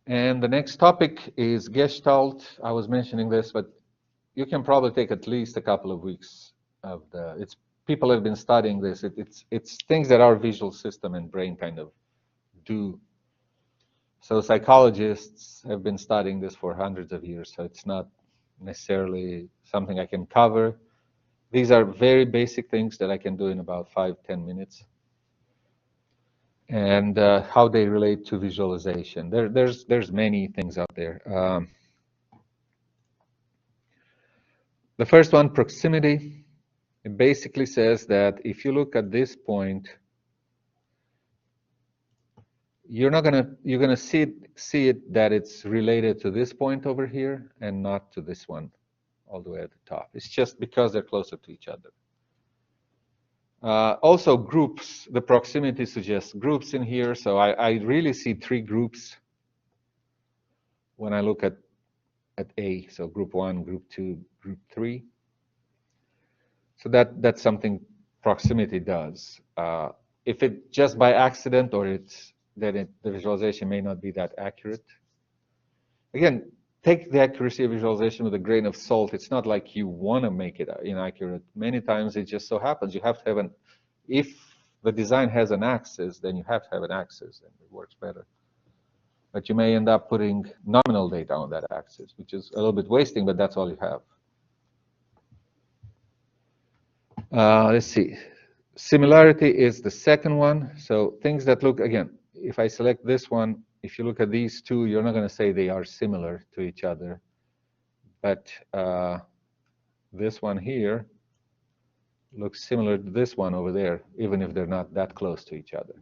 And the next topic is Gestalt. I was mentioning this, but you can probably take at least a couple of weeks of the. It's people have been studying this. It's things that our visual system and brain kind of do. So psychologists have been studying this for hundreds of years. So it's not necessarily something I can cover. These are very basic things that I can do in about 5-10 minutes. And how they relate to visualization. There's many things out there. The first one, proximity. It basically says that if you look at this point, you're gonna see it that it's related to this point over here and not to this one all the way at the top. It's just because they're closer to each other. Also groups, the proximity suggests groups in here. So I really see 3 groups when I look at A. So group 1, group 2, group 3. So that's something proximity does. If it just by accident or the visualization may not be that accurate. Again, take the accuracy of visualization with a grain of salt. It's not like you want to make it inaccurate. Many times it just so happens you have to have if the design has an axis, then you have to have an axis and it works better. But you may end up putting nominal data on that axis, which is a little bit wasting, but that's all you have. Let's see. Similarity is the second one. So things that look, again, if I select this one, if you look at these two, you're not going to say they are similar to each other. But this one here looks similar to this one over there, even if they're not that close to each other.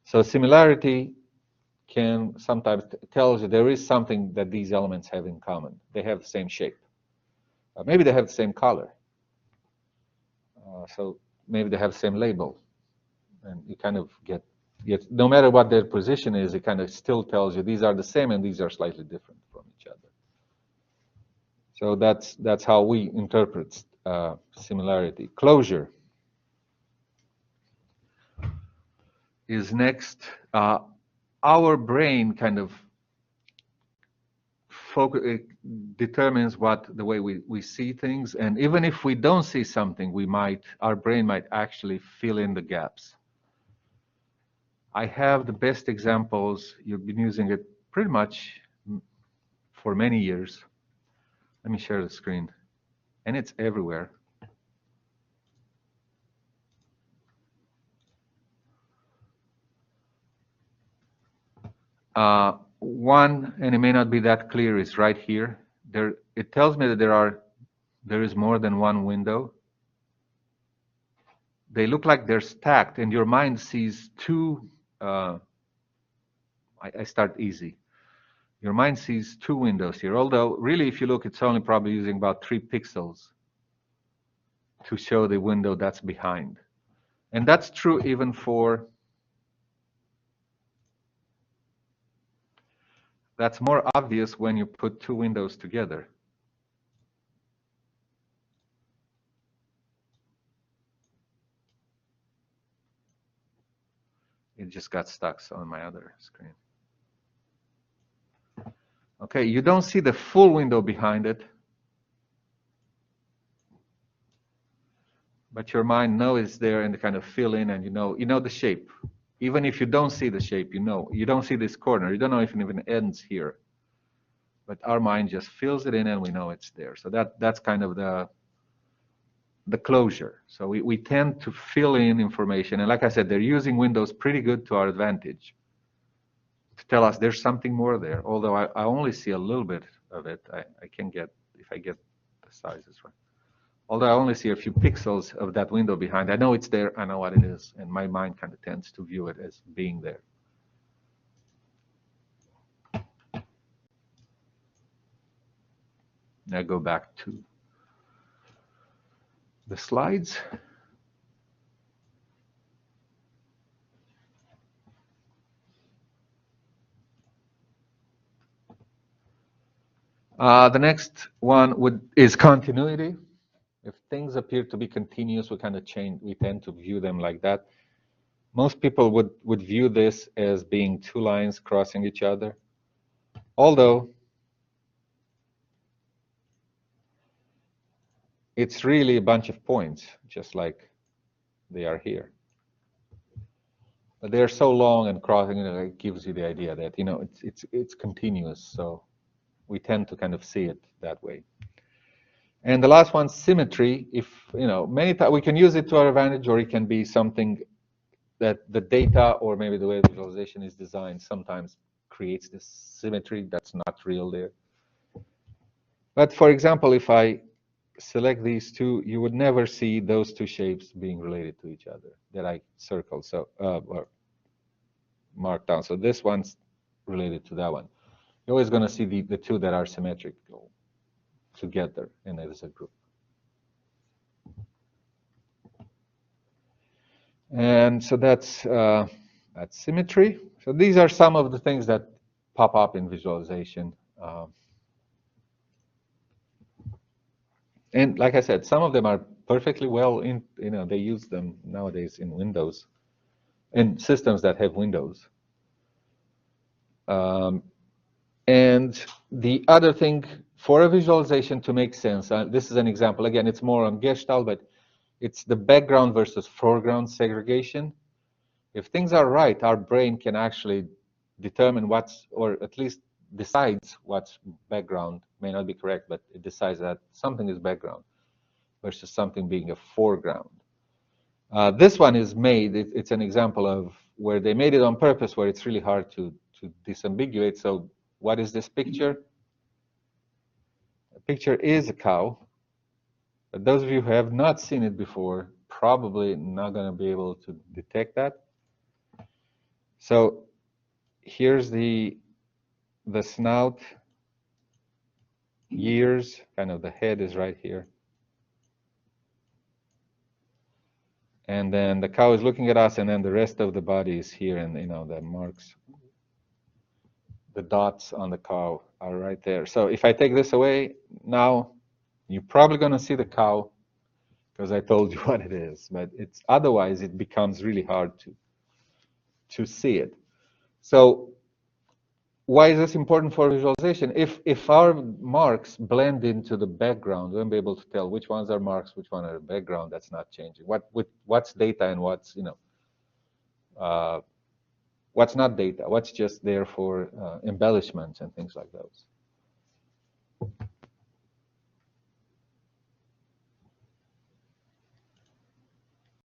So similarity can sometimes tell you there is something that these elements have in common. They have the same shape. Maybe they have the same color. So maybe they have the same label. And you kind of get, no matter what their position is, it kind of still tells you these are the same and these are slightly different from each other. So that's how we interpret similarity. Closure is next. Our brain kind of determines the way we see things, and even if we don't see something, our brain might actually fill in the gaps. I have the best examples. You've been using it pretty much for many years. Let me share the screen, and it's everywhere. One, and it may not be that clear, is right here. It tells me that there is more than one window. They look like they're stacked, and your mind sees two. I start easy. Your mind sees 2 windows here, although really, if you look, it's only probably using about 3 pixels to show the window that's behind. And that's true even for. That's more obvious when you put 2 windows together. It just got stuck on my other screen. Okay, you don't see the full window behind it, but your mind knows it's there and kind of fill in, and you know the shape. Even if you don't see the shape, you don't see this corner. You don't know if it even ends here. But our mind just fills it in, and we know it's there. So that's kind of the closure. So we tend to fill in information. And like I said, they're using windows pretty good to our advantage to tell us there's something more there. Although I only see a little bit of it. I can get, if I get the sizes right. Although I only see a few pixels of that window behind. I know it's there. I know what it is. And my mind kind of tends to view it as being there. Now go back to the slides. The next one is continuity. If things appear to be continuous, we kind of change. We tend to view them like that. Most people would view this as being 2 lines crossing each other. Although it's really a bunch of points, just like they are here. But they're so long and crossing, it gives you the idea that it's continuous. So we tend to kind of see it that way. And the last one, symmetry. If many times we can use it to our advantage, or it can be something that the data or maybe the way the visualization is designed sometimes creates this symmetry that's not real there. But for example, if I select these two, you would never see those two shapes being related to each other that I circled, so or marked down. So this one's related to that one. You're always going to see the two that are symmetrical together and as a group. And so that's symmetry. So these are some of the things that pop up in visualization. And like I said, some of them are perfectly well in, they use them nowadays in Windows, in systems that have Windows. And the other thing, for a visualization to make sense, this is an example. Again, it's more on Gestalt, but it's the background versus foreground segregation. If things are right, our brain can actually determine what's, or at least decides what's background. May not be correct, but it decides that something is background versus something being a foreground. This one is made, it's an example of where they made it on purpose, where it's really hard to disambiguate. So what is this picture? The picture is a cow. But those of you who have not seen it before, probably not going to be able to detect that. So here's the snout, ears, kind of the head is right here. And then the cow is looking at us, and then the rest of the body is here, and the marks, the dots on the cow are right there. So if I take this away, now you're probably going to see the cow because I told you what it is. But it's otherwise it becomes really hard to see it. So why is this important for visualization? If our marks blend into the background, we'll be able to tell which ones are marks, which one are background. That's not changing. What's data and what's what's not data? What's just there for embellishments and things like those?